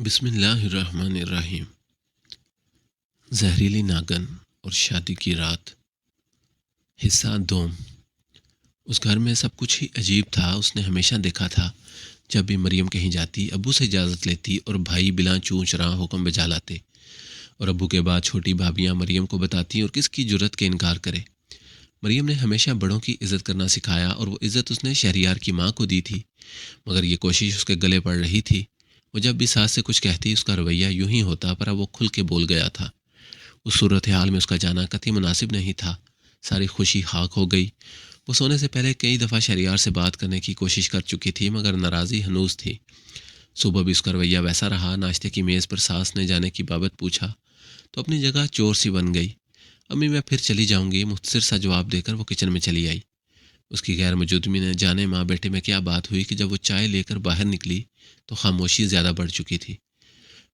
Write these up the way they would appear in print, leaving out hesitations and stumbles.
بسم اللہ الرحمن الرحیم۔ زہریلی ناگن اور شادی کی رات، حصہ دوم۔ اس گھر میں سب کچھ ہی عجیب تھا۔ اس نے ہمیشہ دیکھا تھا جب بھی مریم کہیں جاتی ابو سے اجازت لیتی اور بھائی بلا چوں چراں حکم بجا لاتے، اور ابو کے بعد چھوٹی بھابیاں مریم کو بتاتی اور کس کی جرت کے انکار کرے۔ مریم نے ہمیشہ بڑوں کی عزت کرنا سکھایا اور وہ عزت اس نے شہریار کی ماں کو دی تھی، مگر یہ کوشش اس کے گلے پڑ رہی تھی۔ وہ جب بھی ساس سے کچھ کہتی اس کا رویہ یوں ہی ہوتا، پر اب وہ کھل کے بول گیا تھا۔ اس صورتحال میں اس کا جانا قطعی مناسب نہیں تھا۔ ساری خوشی خاک ہو گئی۔ وہ سونے سے پہلے کئی دفعہ شہریار سے بات کرنے کی کوشش کر چکی تھی، مگر ناراضی ہنوز تھی۔ صبح بھی اس کا رویہ ویسا رہا۔ ناشتے کی میز پر ساس نے جانے کی بابت پوچھا تو اپنی جگہ چور سی بن گئی۔ امی میں پھر چلی جاؤں گی، مختصر سا جواب دے کر وہ کچن میں چلی آئی۔ اس کی غیر موجودگی نے جانے ماں بیٹے میں کیا بات ہوئی کہ جب وہ چائے لے کر باہر نکلی تو خاموشی زیادہ بڑھ چکی تھی۔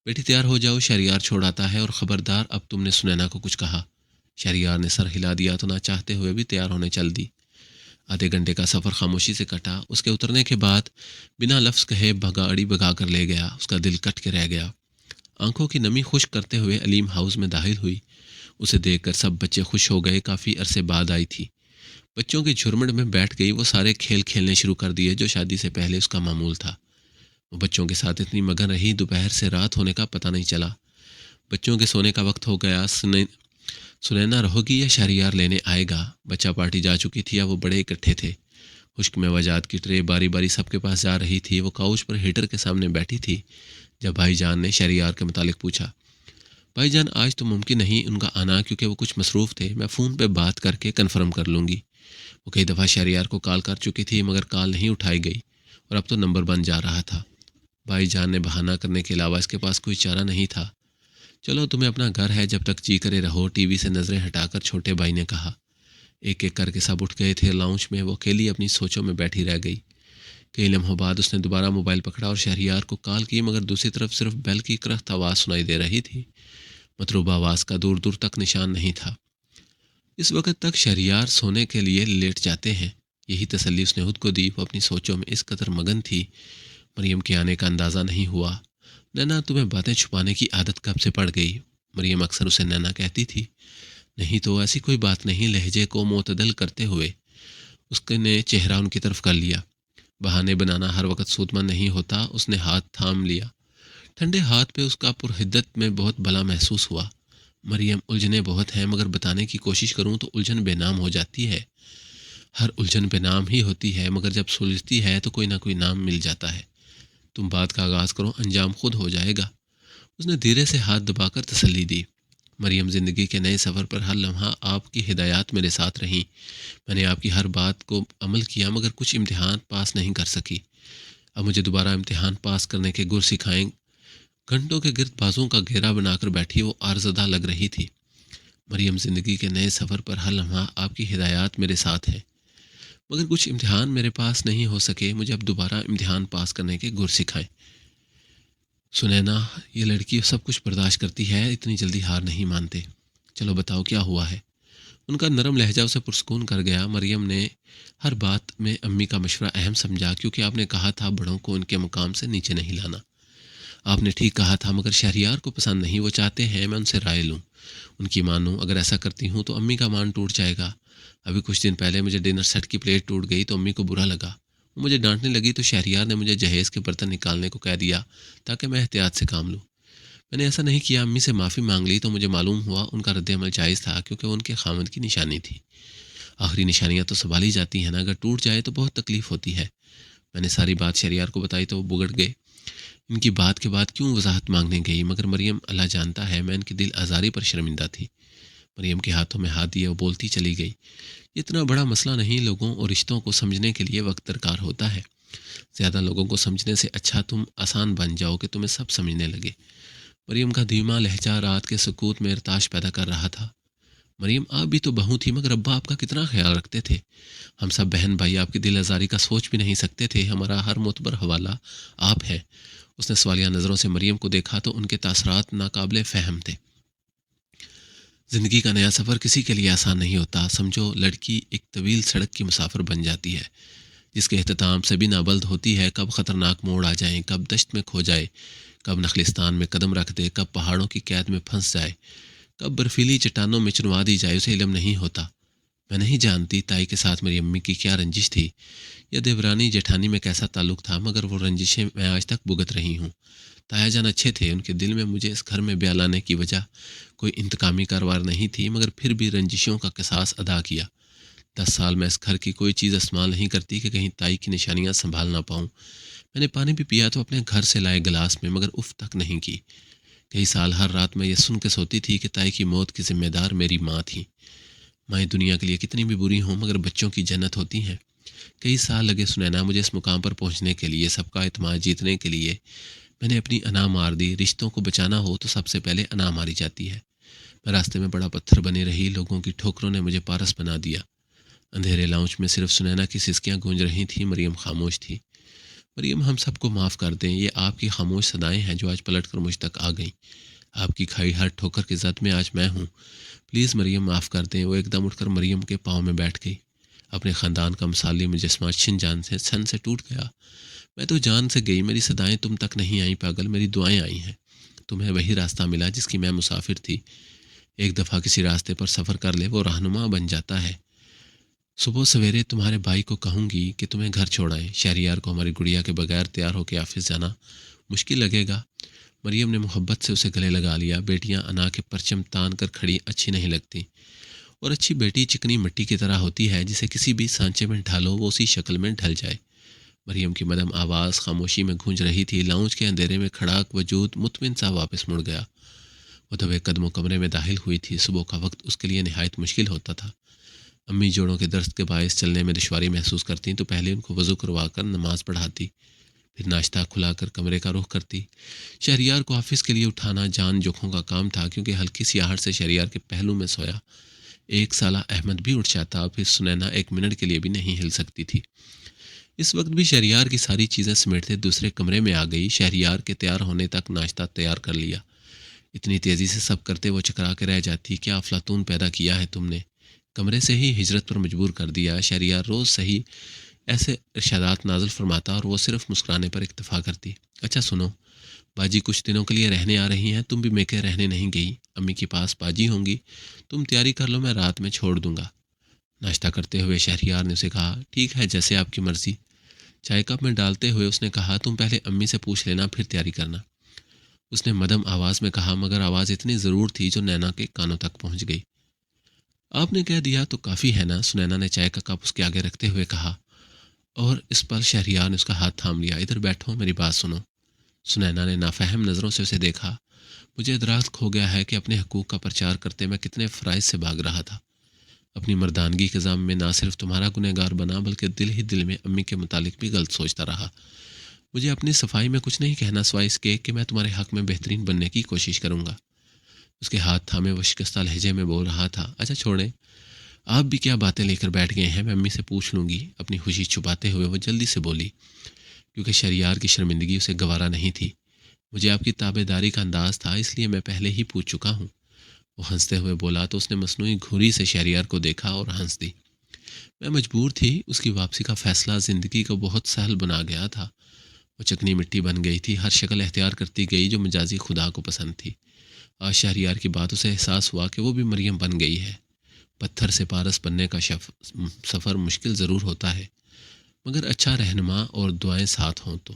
بیٹی تیار ہو جاؤ، شہریار چھوڑ آتا ہے، اور خبردار اب تم نے سنینا کو کچھ کہا۔ شہریار نے سر ہلا دیا تو نہ چاہتے ہوئے بھی تیار ہونے چل دی۔ آدھے گھنٹے کا سفر خاموشی سے کٹا۔ اس کے اترنے کے بعد بنا لفظ کہے بھگاڑی بھگا کر لے گیا۔ اس کا دل کٹ کے رہ گیا۔ آنکھوں کی نمی خشک کرتے ہوئے علیم ہاؤس میں داخل ہوئی۔ اسے دیکھ کر سب بچے خوش ہو گئے۔ کافی عرصے بعد آئی تھی۔ بچوں کے جھرمٹ میں بیٹھ گئی۔ وہ سارے کھیل کھیلنے شروع کر دیے جو شادی سے پہلے اس کا معمول تھا۔ وہ بچوں کے ساتھ اتنی مگن رہی، دوپہر سے رات ہونے کا پتہ نہیں چلا۔ بچوں کے سونے کا وقت ہو گیا۔ سنینا رہو گی یا شہریار لینے آئے گا؟ بچہ پارٹی جا چکی تھی، اب وہ بڑے اکٹھے تھے۔ خشک میوجات کی ٹرے باری باری سب کے پاس جا رہی تھی۔ وہ کاؤچ پر ہیٹر کے سامنے بیٹھی تھی جب بھائی جان نے شہریار کے متعلق پوچھا۔ بھائی جان آج تو ممکن نہیں ان کا آنا، کیونکہ وہ کچھ مصروف تھے۔ میں فون پہ بات کر کے کنفرم کر لوں گی۔ وہ کئی دفعہ شہریار کو کال کر چکی تھی، مگر کال نہیں اٹھائی گئی اور اب تو نمبر بند جا رہا تھا۔ بھائی جان نے بہانہ کرنے کے علاوہ اس کے پاس کوئی چارہ نہیں تھا۔ چلو تمہیں اپنا گھر ہے، جب تک جی کرے رہو، ٹی وی سے نظریں ہٹا کر چھوٹے بھائی نے کہا۔ ایک ایک کر کے سب اٹھ گئے تھے۔ لاؤنج میں وہ اکیلی اپنی سوچوں میں بیٹھی رہ گئی۔ کئی لمحوں بعد اس نے دوبارہ موبائل پکڑا اور شہریار کو کال کی، مگر دوسری طرف صرف بیل کی کرخت آواز سنائی دے رہی تھی۔ مطلوبہ آواز کا دور دور تک نشان نہیں تھا۔ اس وقت تک شہریار سونے کے لیے لیٹ جاتے ہیں، یہی تسلی اس نے خود کو دی۔ وہ اپنی سوچوں میں اس قدر مگن تھی، مریم کے آنے کا اندازہ نہیں ہوا۔ نینا تمہیں باتیں چھپانے کی عادت کب سے پڑ گئی؟ مریم اکثر اسے نینا کہتی تھی۔ نہیں تو ایسی کوئی بات نہیں، لہجے کو معتدل کرتے ہوئے اس نے چہرہ ان کی طرف کر لیا۔ بہانے بنانا ہر وقت سود مند نہیں ہوتا۔ اس نے ہاتھ تھام لیا۔ ٹھنڈے ہاتھ پہ اس کا پرحدت میں بہت بلا محسوس ہوا۔ مریم الجھنیں بہت ہیں، مگر بتانے کی کوشش کروں تو الجھن بے نام ہو جاتی ہے۔ ہر الجھن بے نام ہی ہوتی ہے، مگر جب سلجھتی ہے تو کوئی نہ کوئی نام مل جاتا ہے۔ تم بات کا آغاز کرو، انجام خود ہو جائے گا۔ اس نے دھیرے سے ہاتھ دبا کر تسلی دی۔ مریم زندگی کے نئے سفر پر ہر لمحہ آپ کی ہدایات میرے ساتھ رہیں۔ میں نے آپ کی ہر بات کو عمل کیا، مگر کچھ امتحان پاس نہیں کر سکی۔ اب مجھے دوبارہ امتحان پاس کرنے کے گر سکھائیں۔ گھنٹوں کے گرد بازوں کا گھیرا بنا کر بیٹھی وہ عارضدہ لگ رہی تھی۔ مریم زندگی کے نئے سفر پر ہر لمحہ آپ کی ہدایات میرے ساتھ ہیں، مگر کچھ امتحان میرے پاس نہیں ہو سکے۔ مجھے اب دوبارہ امتحان پاس کرنے کے گر سکھائیں۔ سنینا، یہ لڑکی سب کچھ برداشت کرتی ہے، اتنی جلدی ہار نہیں مانتے۔ چلو بتاؤ کیا ہوا ہے؟ ان کا نرم لہجہ اسے پرسکون کر گیا۔ مریم نے ہر بات میں امی کا مشورہ اہم سمجھا، کیونکہ آپ نے کہا تھا بڑوں کو ان کے مقام سے نیچے نہیں لانا۔ آپ نے ٹھیک کہا تھا، مگر شہریار کو پسند نہیں۔ وہ چاہتے ہیں میں ان سے رائے لوں، ان کی مانوں۔ اگر ایسا کرتی ہوں تو امی کا مان ٹوٹ جائے گا۔ ابھی کچھ دن پہلے مجھے ڈنر سیٹ کی پلیٹ ٹوٹ گئی تو امی کو برا لگا۔ وہ مجھے ڈانٹنے لگی تو شہریار نے مجھے جہیز کے برتن نکالنے کو کہہ دیا تاکہ میں احتیاط سے کام لوں۔ میں نے ایسا نہیں کیا۔ امی سے معافی مانگ لی تو مجھے معلوم ہوا ان کا رد عمل جائز تھا، کیونکہ ان کے خامد کی نشانی تھی۔ آخری نشانیاں تو سنبھالی جاتی ہیں نا، اگر ٹوٹ جائے تو بہت تکلیف ہوتی ہے۔ میں نے ساری بات شہریار کو بتائی تو وہ بگڑ گئے۔ ان کی بات کے بعد کیوں وضاحت مانگنے گئی؟ مگر مریم، اللہ جانتا ہے میں ان کی دل آزاری پر شرمندہ تھی۔ مریم کے ہاتھوں میں ہاتھ دیے وہ بولتی چلی گئی۔ اتنا بڑا مسئلہ نہیں، لوگوں اور رشتوں کو سمجھنے کے لیے وقت درکار ہوتا ہے۔ زیادہ لوگوں کو سمجھنے سے اچھا تم آسان بن جاؤ کہ تمہیں سب سمجھنے لگے۔ مریم کا دھیما لہجہ رات کے سکوت میں ارتعاش پیدا کر رہا تھا۔ مریم، آپ بھی تو بہو تھی، مگر ابا آپ کا کتنا خیال رکھتے تھے۔ ہم سب بہن بھائی آپ کی دل آزاری کا سوچ بھی نہیں سکتے تھے۔ ہمارا ہر معتبر حوالہ آپ ہے۔ اس نے سوالیہ نظروں سے مریم کو دیکھا تو ان کے تاثرات ناقابل فہم تھے۔ زندگی کا نیا سفر کسی کے لیے آسان نہیں ہوتا۔ سمجھو لڑکی ایک طویل سڑک کی مسافر بن جاتی ہے جس کے اختتام سے بھی نابلد ہوتی ہے، کب خطرناک موڑ آ جائیں، کب دشت میں کھو جائے، کب نخلستان میں قدم رکھ دے، کب پہاڑوں کی قید میں پھنس جائے، کب برفیلی چٹانوں میں چنوا دی جائے، اسے علم نہیں ہوتا۔ میں نہیں جانتی تائی کے ساتھ میری امی کی کیا رنجش تھی یا دیورانی جیٹھانی میں کیسا تعلق تھا، مگر وہ رنجشیں میں آج تک بھگت رہی ہوں۔ تایا جان اچھے تھے، ان کے دل میں مجھے اس گھر میں بیاہ لانے کی وجہ کوئی انتقامی کاروبار نہیں تھی، مگر پھر بھی رنجشوں کا قصاص ادا کیا۔ 10 سال میں اس گھر کی کوئی چیز استعمال نہیں کرتی کہ کہیں تائی کی نشانیاں سنبھال نہ پاؤں۔ میں نے پانی بھی پیا تو اپنے گھر سے لائے گلاس میں، مگر اف تک نہیں کی۔ کئی سال ہر رات میں یہ سن کے سوتی تھی کہ تائی کی موت کی ذمہ دار میری ماں تھی۔ مائیں دنیا کے لیے کتنی بھی بری ہوں، مگر بچوں کی جنت ہوتی ہیں۔ کئی سال لگے سنینا مجھے اس مقام پر پہنچنے کے لیے، سب کا اعتماد جیتنے کے لیے۔ میں نے اپنی انا مار دی۔ رشتوں کو بچانا ہو تو سب سے پہلے انا ماری جاتی ہے۔ میں راستے میں بڑا پتھر بنی رہی، لوگوں کی ٹھوکروں نے مجھے پارس بنا دیا۔ اندھیرے لاؤنج میں صرف سنینا کی سسکیاں گونج رہی تھیں، مریم خاموش تھی۔ مریم، ہم سب کو معاف کر دیں، یہ آپ کی خاموش صدائیں ہیں جو آج پلٹ کر مجھ تک آ گئیں۔ آپ کی کھائی ہر ٹھوکر کی زد میں آج میں ہوں۔ پلیز مریم معاف کر دیں۔ وہ ایک دم اٹھ کر مریم کے پاؤں میں بیٹھ گئی۔ اپنے خاندان کا مثالی مجسمہ چھن سے ٹوٹ گیا۔ میں تو جان سے گئی، میری صدائیں تم تک نہیں آئیں پاگل، میری دعائیں آئی ہیں۔ تمہیں وہی راستہ ملا جس کی میں مسافر تھی۔ ایک دفعہ کسی راستے پر سفر کر لے وہ رہنما بن جاتا ہے۔ صبح سویرے تمہارے بھائی کو کہوں گی کہ تمہیں گھر چھوڑائیں۔ شہریار کو ہماری گڑیا کے بغیر تیار ہو کے آفس جانا مشکل لگے گا۔ مریم نے محبت سے اسے گلے لگا لیا۔ بیٹیاں انا کے پرچم تان کر کھڑی اچھی نہیں لگتی، اور اچھی بیٹی چکنی مٹی کی طرح ہوتی ہے، جسے کسی بھی سانچے میں ڈھالو وہ اسی شکل میں ڈھل جائے۔ مریم کی مدم آواز خاموشی میں گونج رہی تھی۔ لاؤنج کے اندھیرے میں کھڑا وجود مطمئن سا واپس مڑ گیا۔ وہ دبے قدموں کمرے میں داخل ہوئی تھی۔ صبح کا وقت اس کے لیے نہایت مشکل ہوتا تھا۔ امی جوڑوں کے درد کے باعث چلنے میں دشواری محسوس کرتی تو پہلے ان کو وضو کروا کر نماز پڑھاتی، پھر ناشتہ کھلا کر کمرے کا رخ کرتی۔ شہریار کو آفس کے لیے اٹھانا جان جوکھوں کا کام تھا، کیونکہ ہلکی سی آہٹ سے شہریار کے پہلو میں سویا 1 سالہ احمد بھی اٹھ جاتا، پھر سنینا 1 منٹ کے لیے بھی نہیں ہل سکتی تھی۔ اس وقت بھی شہریار کی ساری چیزیں سمیٹتے دوسرے کمرے میں آ گئی۔ شہریار کے تیار ہونے تک ناشتہ تیار کر لیا۔ اتنی تیزی سے سب کرتے وہ چکرا کے رہ جاتی۔ کیا افلاطون پیدا کیا ہے تم نے؟ کمرے سے ہی ہجرت پر مجبور کر دیا۔ شہریار روز صحیح ایسے ارشادات نازل فرماتا اور وہ صرف مسکرانے پر اکتفا کرتی۔ اچھا سنو، باجی کچھ دنوں کے لیے رہنے آ رہی ہیں، تم بھی میکے رہنے نہیں گئی؟ امی کے پاس باجی ہوں گی، تم تیاری کر لو، میں رات میں چھوڑ دوں گا۔ ناشتہ کرتے ہوئے شہریار نے اسے کہا، ٹھیک ہے جیسے آپ کی مرضی۔ چائے کپ میں ڈالتے ہوئے اس نے کہا، تم پہلے امی سے پوچھ لینا پھر تیاری کرنا۔ اس نے مدم آواز میں کہا، مگر آواز اتنی ضرور تھی جو نینا کے کانوں تک پہنچ گئی۔ آپ نے کہہ دیا تو کافی ہے نا؟ سنینا نے چائے کا کپ اس کے آگے رکھتے ہوئے کہا، اور اس پر شہریار نے اس کا ہاتھ تھام لیا۔ ادھر بیٹھو، میری بات سنو۔ سنینا نے نافہم نظروں سے اسے دیکھا۔ مجھے ادراک ہو گیا ہے کہ اپنے حقوق کا پرچار کرتے میں کتنے فرائض سے بھاگ رہا تھا۔ اپنی مردانگی کے ضامن میں نہ صرف تمہارا گنہگار بنا، بلکہ دل ہی دل میں امی کے متعلق بھی غلط سوچتا رہا۔ مجھے اپنی صفائی میں کچھ نہیں کہنا سوائے اس کے کہ میں تمہارے حق میں بہترین بننے کی کوشش کروں گا۔ اس کے ہاتھ تھامے وہ شکستہ لہجے میں بول رہا تھا، اچھا چھوڑیں، آپ بھی کیا باتیں لے کر بیٹھ گئے ہیں، میں امی سے پوچھ لوں گی۔ اپنی خوشی چھپاتے ہوئے وہ جلدی سے بولی، کیونکہ شہریار کی شرمندگی اسے گوارا نہیں تھی۔ مجھے آپ کی تابع داری کا انداز تھا، اس لیے میں پہلے ہی پوچھ چکا ہوں۔ وہ ہنستے ہوئے بولا تو اس نے مصنوعی گھوری سے شہریار کو دیکھا اور ہنس دی۔ میں مجبور تھی، اس کی واپسی کا فیصلہ زندگی کو بہت سہل بنا گیا تھا۔ وہ چکنی مٹی بن گئی تھی، ہر شکل اختیار کرتی گئی جو مجازی خدا کو پسند تھی۔ آج شہریار کی بات اسے احساس ہوا کہ وہ بھی مریم بن گئی ہے۔ پتھر سے پارس بننے کا سفر مشکل ضرور ہوتا ہے، مگر اچھا رہنما اور دعائیں ساتھ ہوں تو